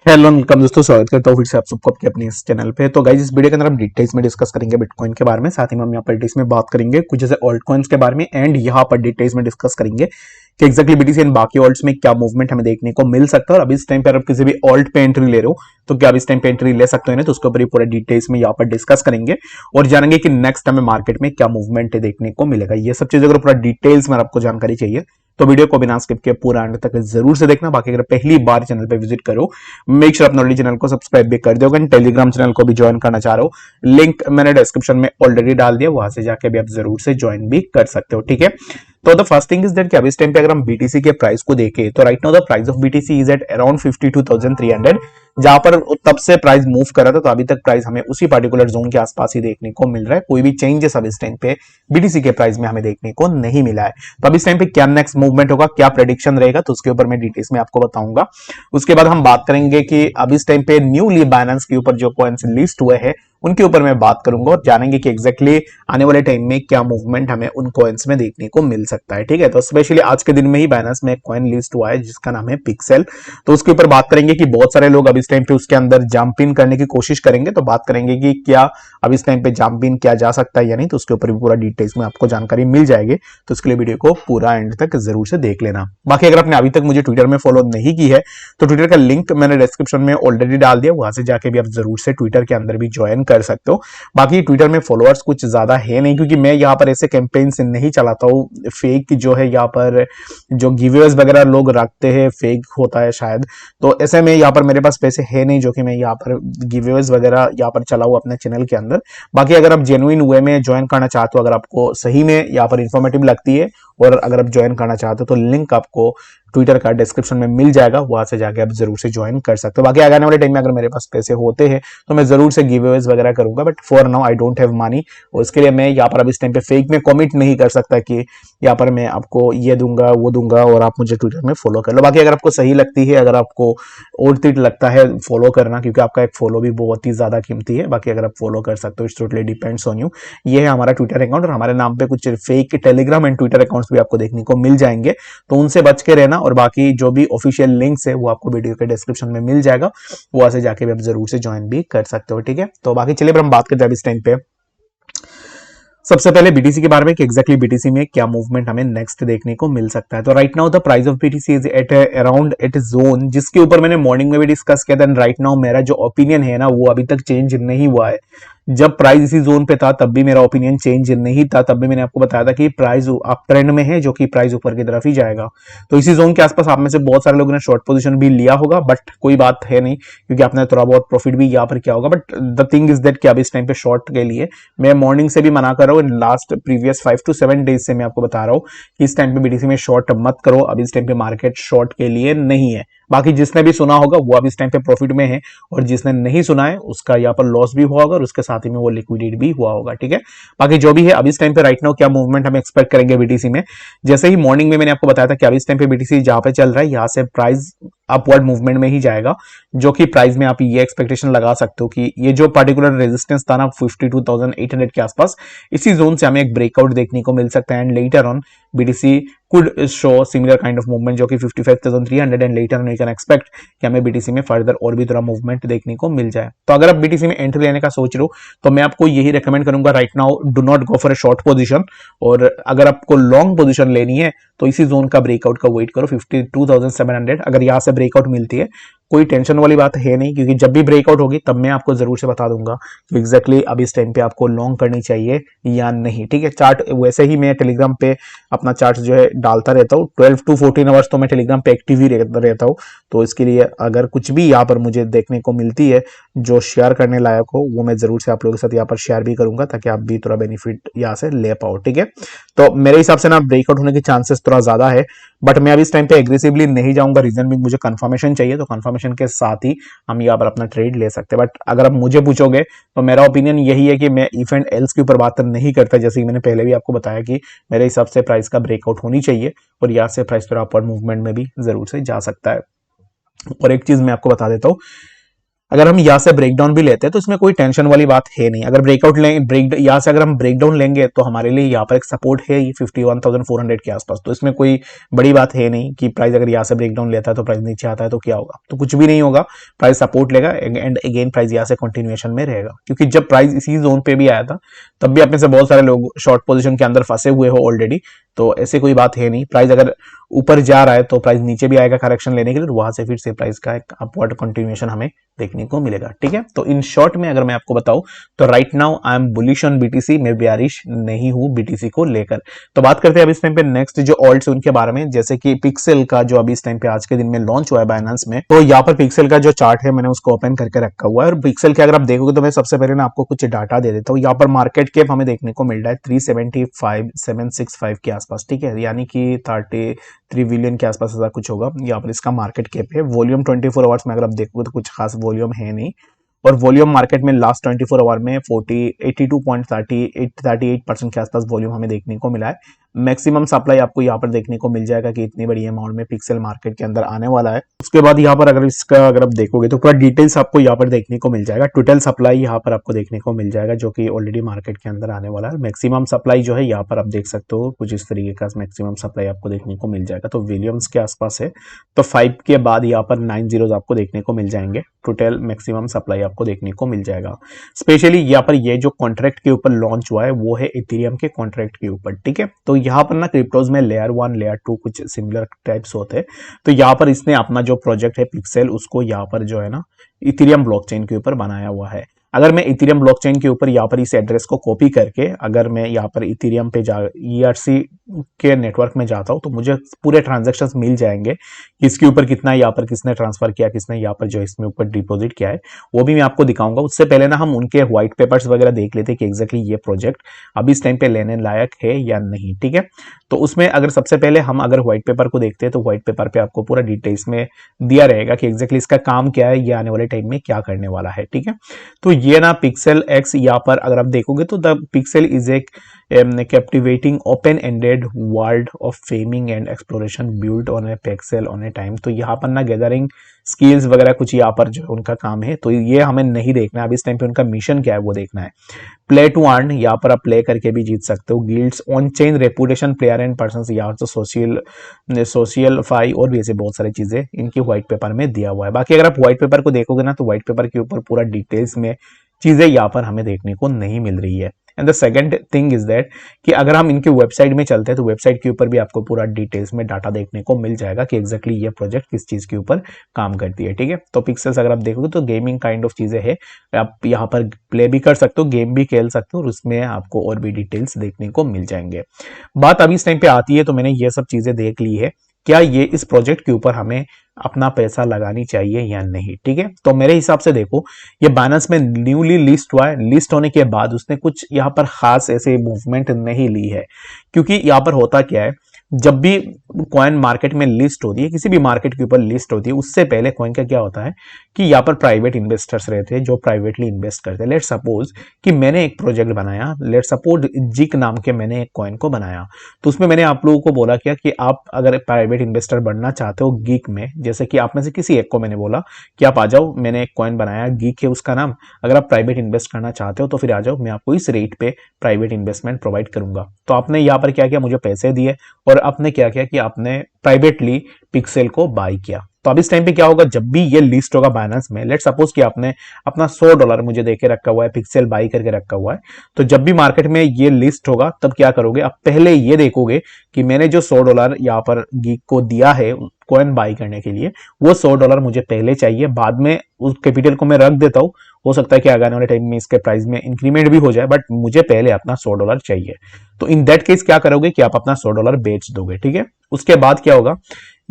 Hello welcome दोस्तों, स्वागत करता हूँ फिर से आप सबको आपके अपने इस चैनल पे। तो गाइस, इस वीडियो के अंदर हम डिटेल्स में डिस्कस करेंगे बिटकॉइन के बारे में। साथ ही में हम यहाँ पर डिटेल्स में बात करेंगे कुछ जैसे ऑल्ट कॉइन्स के बारे में, एंड यहाँ पर डिटेल्स में डिस्कस करेंगे कि एक्जैक्टली बीटीसी एंड बाकी ऑल्ट्स में क्या मूवमेंट हमें देखने को मिल सकता है। और अभी इस टाइम पर आप किसी भी ऑल्ट पे एंट्री ले रहे हो तो क्या आप इस टाइम पे एंट्री ले सकते हो ना, तो उसके ऊपर ही पूरा डिटेल्स में यहाँ पर डिस्कस करेंगे और जानेंगे कि नेक्स्ट हमें मार्केट में क्या मूवमेंट देखने को मिलेगा। ये सब चीजें अगर पूरा डिटेल्स में आपको जानकारी चाहिए तो वीडियो को बिना स्किप के पूरा एंड तक जरूर से देखना। बाकी अगर पहली बार चैनल पे विजिट करो, मेक श्योर अपने चैनल को सब्सक्राइब भी कर दोगे। टेलीग्राम चैनल को भी ज्वाइन करना चाह रहे हो, लिंक मैंने डिस्क्रिप्शन में ऑलरेडी डाल दिया, वहां से जाके भी आप जरूर से ज्वाइन भी कर सकते हो। ठीक है, तो the first thing is that कि अभी इस टाइम पे अगर हम बीटीसी के प्राइस को देखें तो right now the price of BTC is at around 52,300, जहां पर तब से प्राइस मूव कर रहा था तो अभी तक प्राइस हमें उसी पर्टिकुलर जोन के आसपास ही देखने को मिल रहा है। कोई भी चेंजेस अभी इस टाइम पे बीटीसी के प्राइस में हमें देखने को नहीं मिला है। तो अभी इस टाइम पे क्या नेक्स्ट मूवमेंट होगा, क्या प्रेडिक्शन रहेगा, तो उसके ऊपर मैं डिटेल्स में आपको बताऊंगा। उसके बाद हम बात करेंगे कि अभी इस टाइम पे न्यूली बाइनेंस के ऊपर जो कॉइन्स लिस्ट हुए हैं उनके ऊपर मैं बात करूंगा और जानेंगे कि एग्जैक्टली आने वाले टाइम में क्या मूवमेंट हमें उन कॉइन्स में देखने को मिल सकता है। ठीक है, तो स्पेशली आज के दिन में ही बाइनेंस में एक कॉइन लिस्ट हुआ है जिसका नाम है पिक्सेल। तो उसके ऊपर बात करेंगे कि बहुत सारे लोग अभी इस टाइम पे उसके अंदर जंप इन करने की कोशिश करेंगे, तो बात करेंगे कि क्या अभी इस टाइम पे जंप इन किया जा सकता है या नहीं, तो उसके ऊपर भी पूरा डिटेल्स में आपको जानकारी मिल जाएगी। तो उसके लिए वीडियो को पूरा एंड तक जरूर से देख लेना। बाकी अगर आपने अभी तक मुझे ट्विटर में फॉलो नहीं की है तो ट्विटर का लिंक मैंने डिस्क्रिप्शन में ऑलरेडी डाल दिया, वहां से जाके भी आप जरूर से ट्विटर के अंदर भी ज्वाइन कर सकते हो। बाकी ट्विटर में फॉलोअर्स कुछ ज्यादा है नहीं, क्योंकि मैं यहाँ पर ऐसे कैंपेन्स नहीं चलाता हूँ। फेक जो है यहाँ पर जो गिवेअवेज वगैरह लोग रखते हैं फेक होता है शायद, तो ऐसे में यहाँ पर मेरे पास पैसे है नहीं जो कि मैं यहाँ पर गिवेअवेज वगैरह यहाँ पर चलाऊँ अपने चैनल के अंदर। बाकी अगर आप जेन्युइन वे में ज्वाइन करना चाहते हो, अगर आपको सही में यहाँ पर इंफॉर्मेटिव लगती है और अगर आप ज्वाइन करना चाहते हो तो लिंक आपको ट्विटर का डिस्क्रिप्शन में मिल जाएगा, वहां से जाके आप जरूर से ज्वाइन कर सकते हो। बाकी आने वाले टाइम में अगर मेरे पास पैसे होते हैं तो मैं जरूर से गिवअवेज वगैरह करूंगा, but for now I don't have money, और इसके लिए मैं यहाँ पर अब इस टाइम पे फेक में कमिट नहीं कर सकता कि यहाँ पर मैं आपको ये दूंगा वो दूंगा और आप मुझे ट्विटर में फॉलो कर लो। बाकी अगर आपको सही लगती है, अगर आपको और तिट लगता है फॉलो करना, क्योंकि आपका एक फॉलो भी बहुत ही ज्यादा कीमती है, बाकी अगर आप फॉलो कर सकते हो it's totally depends on you. ये है हमारा ट्विटर अकाउंट और हमारे नाम पे कुछ fake Telegram and Twitter accounts भी आपको देखने को मिल जाएंगे, तो उनसे बच के रहना। और बाकी जो भी ऑफिशियल लिंक्स है वो आपको वीडियो के डिस्क्रिप्शन में मिल जाएगा, वहां से जाके भी आप जरूर से ज्वाइन भी कर सकते हो। ठीक है, तो बाकी चलिए हम बात करते हैं इस टाइम पे सबसे पहले बीटीसी के बारे में कि एक्जैक्टली बीटीसी में क्या मूवमेंट हमें नेक्स्ट देखने को मिल सकता है। तो right now the price of BTC is at around eight zone जिसके ऊपर मैंने मॉर्निंग में भी डिस्कस किया था। राइट नाउ मेरा जो ओपिनियन है ना वो अभी तक चेंज नहीं हुआ है। जब प्राइस इसी जोन पे था तब भी मेरा ओपिनियन चेंज नहीं था, तब भी मैंने आपको बताया था कि प्राइस अप ट्रेंड में है, जो कि प्राइस ऊपर की तरफ ही जाएगा। तो इसी जोन के आसपास आप में से बहुत सारे लोगों ने शॉर्ट पोजीशन भी लिया होगा, बट कोई बात है नहीं क्योंकि आपने थोड़ा बहुत प्रॉफिट भी यहाँ पर किया होगा। But the thing is that कि अब इस टाइम पे शॉर्ट के लिए मैं मॉर्निंग से भी मना कर रहा हूँ, लास्ट प्रीवियस 5 to 7 डेज से मैं आपको बता रहा हूँ कि इस टाइम पे बीटीसी में शॉर्ट मत करो। अब इस टाइम पे मार्केट शॉर्ट के लिए नहीं है। बाकी जिसने भी सुना होगा वो अब इस टाइम पे प्रॉफिट में है, और जिसने नहीं सुना है उसका यहाँ पर लॉस भी हुआ होगा और उसके साथ ही में वो लिक्विडेट भी हुआ होगा। ठीक है, बाकी जो भी है अब इस टाइम पे राइट नाउ क्या मूवमेंट हम एक्सपेक्ट करेंगे बीटीसी में। जैसे ही मॉर्निंग में मैंने आपको बताया था कि अब इस टाइम पे बीटीसी जहां पे चल रहा है यहाँ से प्राइस अपवर्ड मूवमेंट में ही जाएगा, जो कि प्राइस में आप ये एक्सपेक्टेशन लगा सकते हो कि ये जो पर्टिकुलर रेजिस्टेंस था ना 52,800 के आसपास, इसी जोन से हमें एक ब्रेकआउट देखने को मिल सकता है। And later on BTC could show similar kind of movement जो कि 55,300 and later on we can expect कि हमें बीटीसी में फर्दर और भी थोड़ा मूवमेंट देखने को मिल जाए। तो अगर आप बीटीसी में एंट्री लेने का सोच रहे हो तो मैं आपको यही रेकमेंड करूंगा right now, do not go for a short position, और अगर आपको लॉन्ग पोजीशन लेनी है तो इसी जोन का ब्रेकआउट का वेट करो 52,700। अगर यहाँ से ब्रेकआउट मिलती है कोई टेंशन वाली बात है नहीं, क्योंकि जब भी ब्रेकआउट होगी तब मैं आपको जरूर से बता दूंगा कि एग्जैक्टली अब इस टाइम पे आपको लॉन्ग करनी चाहिए या नहीं। ठीक है, चार्ट वैसे ही मैं टेलीग्राम पे अपना चार्ट जो है डालता रहता हूँ, 12 to 14 आवर्स तो मैं टेलीग्राम पे एक्टिव ही रहता हूँ। तो इसके लिए अगर कुछ भी यहाँ पर मुझे देखने को मिलती है जो शेयर करने लायक हो वो मैं जरूर से आप लोगों के साथ यहाँ पर शेयर भी करूंगा, ताकि आप भी थोड़ा बेनिफिट यहाँ से ले पाओ। ठीक है, तो मेरे हिसाब से ना ब्रेकआउट होने के चांसेस थोड़ा ज्यादा है, बट मैं अभी इस टाइम पे एग्रेसिवली नहीं जाऊंगा। रीजन भी मुझे कंफर्मेशन चाहिए, तो कंफर्मेशन के साथ ही हम यहाँ पर अपना ट्रेड ले सकते हैं। बट अगर आप मुझे पूछोगे तो मेरा ओपिनियन यही है कि मैं इफ एंड एल्स के ऊपर बात नहीं करता, जैसे कि मैंने पहले भी आपको बताया कि मेरे हिसाब से प्राइस का ब्रेकआउट होनी चाहिए और यहाँ से प्राइस पर अपवर्ड मूवमेंट में भी जरूर से जा सकता है। और एक चीज मैं आपको बता देता हूँ, अगर हम यहाँ से ब्रेकडाउन भी लेते हैं तो इसमें कोई टेंशन वाली बात है नहीं। अगर ब्रेकआउट लेंगे, यहाँ से अगर हम ब्रेकडाउन लेंगे तो हमारे लिए यहाँ पर एक सपोर्ट है 51,400 के आसपास। तो इसमें कोई बड़ी बात है नहीं कि प्राइस अगर यहाँ से ब्रेकडाउन लेता है तो प्राइस नीचे आता है तो क्या होगा, तो कुछ भी नहीं होगा। प्राइस सपोर्ट लेगा एंड अगेन प्राइस यहाँ से कंटिन्यूएशन में रहेगा, क्योंकि जब प्राइस इसी जोन पे भी आया था तब भी अपने से बहुत सारे लोग शॉर्ट पोजीशन के अंदर फंसे हुए हो ऑलरेडी। तो ऐसे कोई बात है नहीं। प्राइस अगर ऊपर जा रहा है तो प्राइस नीचे भी आएगा करेक्शन लेने के लिए, वहां से फिर से प्राइस का एक अपवर्ड कंटिन्यूएशन हमें देखने को मिलेगा। ठीक है, तो इन शॉर्ट में अगर मैं आपको बताऊं तो right now I am bullish on BTC, मैं बेयरिश नहीं हूं बीटीसी को लेकर। तो बात करते हैं अब इस टाइम पे नेक्स्ट जो ऑल्ट्स उनके बारे में, जैसे कि पिक्सेल का जो अभी इस टाइम पे आज के दिन में लॉन्च हुआ है बाइनेंस में। तो यहाँ पर पिक्सेल का जो चार्ट है मैंने उसको ओपन करके रखा हुआ है, और पिक्सेल के अगर आप देखोगे तो मैं सबसे पहले ना आपको कुछ डाटा दे देता हूँ। यहाँ पर मार्केट कैप हमें देखने को मिल रहा है 375,765 के आसपास। ठीक है, यानी कि 33 बिलियन के आसपास ऐसा कुछ होगा यहाँ पर इसका मार्केट कैप है। वॉल्यूम 24 आवर्स में अगर आप देखोगे तो कुछ खास वॉल्यूम है नहीं, और वॉल्यूम मार्केट में लास्ट 24 आवर में 82.38% के आसपास वॉल्यूम हमें देखने को मिला है। मैक्सिमम सप्लाई आपको यहाँ पर देखने को मिल जाएगा कि इतनी बड़ी अमाउंट में पिक्सेल मार्केट के अंदर आने वाला है। उसके बाद यहाँ पर अगर आप देखोगे तो पूरा डिटेल्स आपको यहाँ पर देखने को मिल जाएगा। टोटल सप्लाई यहाँ पर आपको देखने को मिल जाएगा जो कि ऑलरेडी मार्केट के अंदर आने वाला है। मैक्सिमम सप्लाई जो है यहाँ पर आप देख सकते हो कुछ इस तरीके का मैक्सिमम सप्लाई आपको देखने को मिल जाएगा। तो विलियम्स के आसपास है, तो 5 के बाद यहाँ पर 9 जीरोज आपको देखने को मिल जाएंगे। टोटल मैक्सिमम सप्लाई आपको देखने को मिल जाएगा। स्पेशली यहाँ पर ये जो कॉन्ट्रैक्ट के ऊपर लॉन्च हुआ है वो है इथेरियम के कॉन्ट्रैक्ट के ऊपर। ठीक है, तो यहाँ पर ना क्रिप्टोज में लेयर 1 लेयर 2 कुछ सिमिलर टाइप्स होते हैं। तो यहाँ पर इसने अपना जो प्रोजेक्ट है पिक्सेल उसको यहाँ पर जो है ना इथेरियम ब्लॉकचेन के ऊपर बनाया हुआ है। अगर मैं इथेरियम ब्लॉकचेन के ऊपर यहाँ पर इस एड्रेस को कॉपी करके अगर मैं यहाँ पर इथेरियम पे जा ERC के नेटवर्क में जाता हूँ तो मुझे पूरे ट्रांजैक्शंस मिल जाएंगे, किसके ऊपर कितना यहाँ पर किसने ट्रांसफर किया, किसने यहाँ पर जो इसमें ऊपर डिपॉजिट किया है वो भी मैं आपको दिखाऊंगा। उससे पहले ना हम उनके व्हाइट पेपर्स वगैरह देख लेते कि एग्जैक्टली ये प्रोजेक्ट अभी इस टाइम पे लेने लायक है या नहीं। ठीक है, तो उसमें अगर सबसे पहले हम अगर व्हाइट पेपर को देखते हैं तो व्हाइट पेपर पे आपको पूरा डिटेल्स में दिया रहेगा कि एग्जैक्टली इसका काम क्या है, ये आने वाले टाइम में क्या करने वाला है। ठीक है, तो ये ना पिक्सेल एक्स यहाँ पर अगर आप देखोगे तो द पिक्सेल इज एक captivating open ended world of farming and exploration build on a pixel on a time. तो यहाँ पर ना गैदरिंग स्किल्स वगैरह कुछ यहाँ पर जो उनका काम है, तो ये हमें नहीं देखना है अभी इस टाइम पे। उनका मिशन क्या है वो देखना है। प्ले टू अर्न, यहाँ पर आप प्ले करके भी जीत सकते हो। Guilds on chain reputation player and person, यहाँ तो सोशल फाई और भी ऐसे बहुत सारी चीजें इनकी व्हाइट पेपर में दिया हुआ है। बाकी अगर आप व्हाइट पेपर को देखोगे ना तो व्हाइट पेपर के ऊपर पूरा डिटेल्स में चीजें यहाँ पर हमें देखने को नहीं मिल रही है। And the second thing is that कि अगर हम इनके वेबसाइट में चलते हैं तो वेबसाइट के ऊपर भी आपको पूरा डिटेल्स में डाटा देखने को मिल जाएगा कि एग्जैक्टली ये प्रोजेक्ट किस चीज के ऊपर काम करती है। ठीक है, तो पिक्सेल्स अगर आप देखोगे तो गेमिंग काइंड ऑफ चीजें है, आप यहाँ पर प्ले भी कर सकते हो, गेम भी खेल सकते हो और उसमें आपको और भी डिटेल्स देखने को मिल जाएंगे। बात अभी इस टाइम पे आती है, तो मैंने ये सब चीजें देख ली है, क्या ये इस प्रोजेक्ट के ऊपर हमें अपना पैसा लगानी चाहिए या नहीं। ठीक है, तो मेरे हिसाब से देखो ये बाइनेंस में न्यूली लिस्ट हुआ है, लिस्ट होने के बाद उसने कुछ यहाँ पर खास ऐसे मूवमेंट नहीं ली है, क्योंकि यहाँ पर होता क्या है, जब भी कॉइन मार्केट में लिस्ट होती है, किसी भी मार्केट के ऊपर लिस्ट होती है, उससे पहले कॉइन का क्या होता है कि यहाँ पर प्राइवेट इन्वेस्टर्स रहते हैं जो प्राइवेटली इन्वेस्ट करते हैं। लेट सपोज कि मैंने एक प्रोजेक्ट बनाया, लेट सपोज जिक नाम के मैंने एक कॉइन को बनाया, तो उसमें मैंने आप लोगों को बोला क्या कि आप अगर प्राइवेट इन्वेस्टर बनना चाहते हो गिक में, जैसे कि आप में से किसी एक को मैंने बोला कि आप आ जाओ, मैंने एक कॉइन बनाया गिक है उसका नाम, अगर आप प्राइवेट इन्वेस्ट करना चाहते हो तो फिर आ जाओ, मैं आपको इस रेट पे प्राइवेट इन्वेस्टमेंट प्रोवाइड करूंगा। तो आपने यहाँ पर क्या किया, मुझे पैसे दिए और आपने क्या किया कि आपने प्राइवेटली पिक्सेल को बाय किया। तो अब इस टाइम पे क्या होगा, जब भी ये लिस्ट होगा बाइनेंस में, लेट सपोज कि आपने अपना $100 मुझे देके रखा हुआ है, पिक्सेल बाई करके रखा हुआ है, तो जब भी मार्केट में ये लिस्ट होगा तब क्या करोगे, अब पहले ये देखोगे कि मैंने जो $100 यहाँ पर गीक को दिया है कॉइन बाई करने के लिए, वो $100 मुझे पहले चाहिए, बाद में उस कैपिटल को मैं रख देता हूँ, हो सकता है कि आने वाले टाइम में इसके प्राइस में इंक्रीमेंट भी हो जाए, बट मुझे पहले अपना $100 चाहिए। तो इन दैट केस क्या करोगे कि आप अपना $100 बेच दोगे। ठीक है, उसके बाद क्या होगा,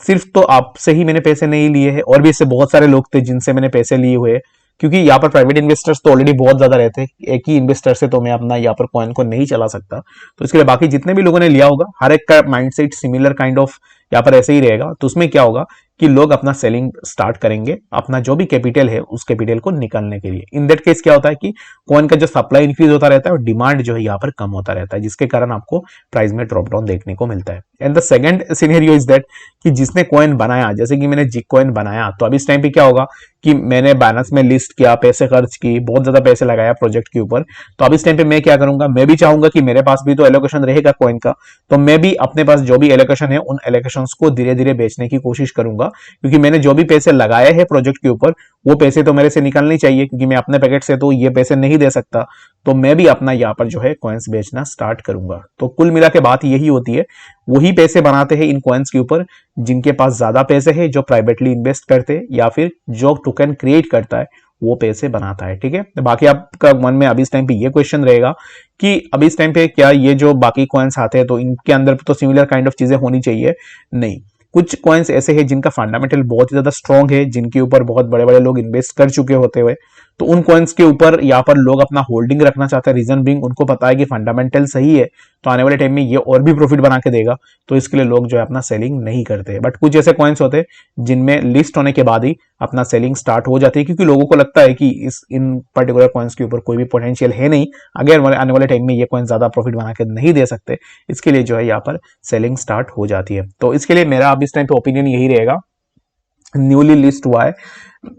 सिर्फ तो आपसे ही मैंने पैसे नहीं लिए हैं, और भी इससे बहुत सारे लोग थे जिनसे मैंने पैसे लिए हुए, क्योंकि यहाँ पर प्राइवेट इन्वेस्टर्स तो ऑलरेडी बहुत ज्यादा रहते हैं, एक ही इन्वेस्टर से तो मैं अपना यहाँ पर कॉइन को नहीं चला सकता, तो इसके लिए बाकी जितने भी लोगों ने लिया होगा हर एक का माइंडसेट सिमिलर काइंड ऑफ यहाँ पर ऐसे ही रहेगा। तो उसमें क्या होगा कि लोग अपना सेलिंग स्टार्ट करेंगे अपना जो भी कैपिटल है उस कैपिटल को निकालने के लिए। इन दैट केस क्या होता है कि कॉइन का जो सप्लाई इंक्रीज होता रहता है और डिमांड जो है यहाँ पर कम होता रहता है, जिसके कारण आपको प्राइस में ड्रॉप डाउन देखने को मिलता है। And the second scenario is that कि जिसने कॉइन बनाया, जैसे कि मैंने जिक कॉइन बनाया, तो अभी इस टाइम पे क्या होगा कि मैंने बाइनेंस में लिस्ट किया, पैसे खर्च की, बहुत ज्यादा पैसे लगाया प्रोजेक्ट के ऊपर। तो अब इस टाइम पे मैं क्या करूंगा, मैं भी चाहूंगा कि मेरे पास भी तो एलोकेशन रहेगा कॉइन का, तो मैं भी अपने पास जो भी एलोकेशन है उन एलोकेशन को धीरे धीरे बेचने की कोशिश करूंगा, क्योंकि मैंने जो भी पैसे लगाए हैं प्रोजेक्ट के ऊपर वो पैसे तो मेरे से निकलने चाहिए, क्योंकि मैं अपने पैकेट से तो ये पैसे नहीं दे सकता। तो मैं भी अपना यहाँ पर जो है कॉइन्स बेचना स्टार्ट करूंगा। तो कुल मिला के बात यही होती है, वही पैसे बनाते हैं इन कॉइन्स के ऊपर जिनके पास ज्यादा पैसे है, जो प्राइवेटली इन्वेस्ट करते हैं या फिर जो टोकन क्रिएट करता है वो पैसे बनाता है। ठीक है, तो बाकी आपका मन में अभी इस टाइम पे ये क्वेश्चन रहेगा कि अभी इस टाइम पे क्या ये जो बाकी कॉइन्स आते हैं तो इनके अंदर तो सिमिलर काइंड ऑफ चीजें होनी चाहिए? नहीं, कुछ कॉइन्स ऐसे हैं जिनका फंडामेंटल बहुत ही ज्यादा स्ट्रॉन्ग है, जिनके ऊपर बहुत बड़े बड़े लोग इन्वेस्ट कर चुके होते हुए, तो उन कॉइन्स के ऊपर यहाँ पर लोग अपना होल्डिंग रखना चाहते हैं। रीजन बिंग उनको पता है कि फंडामेंटल सही है तो आने वाले टाइम में ये और भी प्रॉफिट बना के देगा, तो इसके लिए लोग जो है अपना सेलिंग नहीं करते। बट कुछ ऐसे कॉइन्स होते हैं जिनमें लिस्ट होने के बाद ही अपना सेलिंग स्टार्ट हो जाती है, क्योंकि लोगों को लगता है कि इस इन पर्टिकुलर कॉइन्स के ऊपर कोई भी पोटेंशियल है नहीं, अगर आने वाले टाइम में ये कॉइन ज्यादा प्रॉफिट बना के नहीं दे सकते, इसके लिए जो है यहाँ पर सेलिंग स्टार्ट हो जाती है। तो इसके लिए मेरा अब इस टाइम पे ओपिनियन यही रहेगा, न्यूली लिस्ट हुआ है,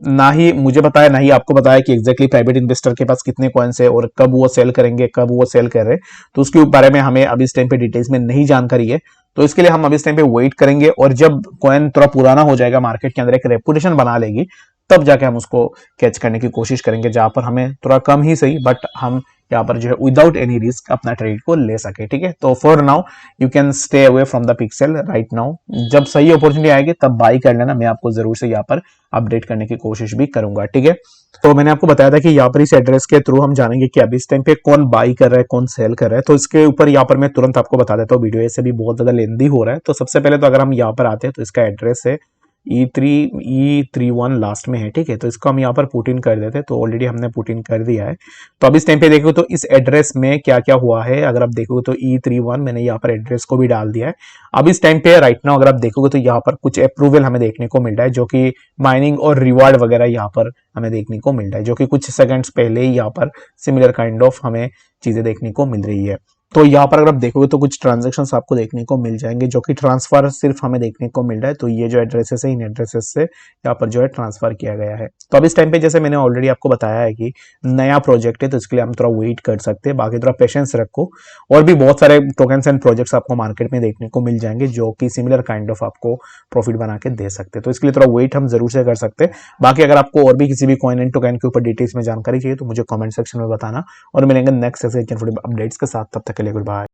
ना ही मुझे पता है ना ही आपको पता है कि एग्जैक्टली प्राइवेट इन्वेस्टर के पास कितने कॉइन्स है और कब वो सेल करेंगे, कब वो सेल कर रहे हैं, तो उसके बारे में हमें अभी इस टाइम पे डिटेल्स में नहीं जानकारी है। तो इसके लिए हम अभी इस टाइम पे वेट करेंगे, और जब कॉइन थोड़ा पुराना हो जाएगा, मार्केट के अंदर एक रेपुटेशन बना लेगी, तब जाके हम उसको कैच करने की कोशिश करेंगे, जहां पर हमें थोड़ा कम ही सही बट हम यहाँ पर जो है विदाउट एनी रिस्क अपना ट्रेड को ले सके। ठीक है, तो for now you can stay away from the pixel right now. जब सही अपॉर्चुनिटी आएगी तब बाई कर लेना, मैं आपको जरूर से यहाँ पर अपडेट करने की कोशिश भी करूंगा। ठीक है, तो मैंने आपको बताया था कि यहाँ पर इस एड्रेस के थ्रू हम जानेंगे कि अभी इस टाइम पे कौन बाई कर रहा है, कौन सेल कर रहा है। तो इसके ऊपर यहाँ पर मैं तुरंत आपको बता देता हूँ, वीडियो ऐसे भी बहुत ज्यादा लेंदी हो रहा है। तो सबसे पहले तो अगर हम यहाँ पर आते हैं तो इसका एड्रेस है E31 लास्ट में है। ठीक है, तो इसको हम यहाँ पर पुट इन कर देते हैं, तो ऑलरेडी हमने पुट इन कर दिया है। तो अब इस टाइम पे देखो तो इस एड्रेस में क्या क्या हुआ है, अगर आप देखोगे तो E31 मैंने यहाँ पर एड्रेस को भी डाल दिया है। अब इस टाइम पे राइट नाउ अगर आप देखोगे तो यहाँ पर कुछ अप्रूवल हमें देखने को मिल रहा है, जो कि माइनिंग और रिवार्ड वगैरह यहाँ पर हमें देखने को मिल रहा है, जो कि कुछ सेकंड्स पहले ही यहाँ पर सिमिलर काइंड ऑफ हमें चीजें देखने को मिल रही है। तो यहाँ पर अगर आप देखोगे तो कुछ ट्रांजैक्शंस आपको देखने को मिल जाएंगे, जो कि ट्रांसफर सिर्फ हमें देखने को मिल रहा है। तो ये जो एड्रेसेस है, इन एड्रेसेस से यहाँ पर जो है ट्रांसफर किया गया है। तो अब इस टाइम पे जैसे मैंने ऑलरेडी आपको बताया है कि नया प्रोजेक्ट है, तो इसके लिए हम थोड़ा वेट कर सकते हैं, बाकी थोड़ा पेशेंस रखो। और भी बहुत सारे टोकन्स एंड प्रोजेक्ट्स आपको मार्केट में देखने को मिल जाएंगे, जो कि सिमिलर काइंड ऑफ आपको प्रॉफिट बना के दे सकते हैं। तो इसके लिए थोड़ा वेट हम जरूर से कर सकते हैं। बाकी अगर आपको और भी किसी भी कॉइन एंड टोकन के ऊपर डिटेल्स में जानकारी चाहिए तो मुझे कमेंट सेक्शन में बताना, और मिलेंगे नेक्स्ट ऐसे अपडेट्स के साथ। तब तक के लिए गुड बाय।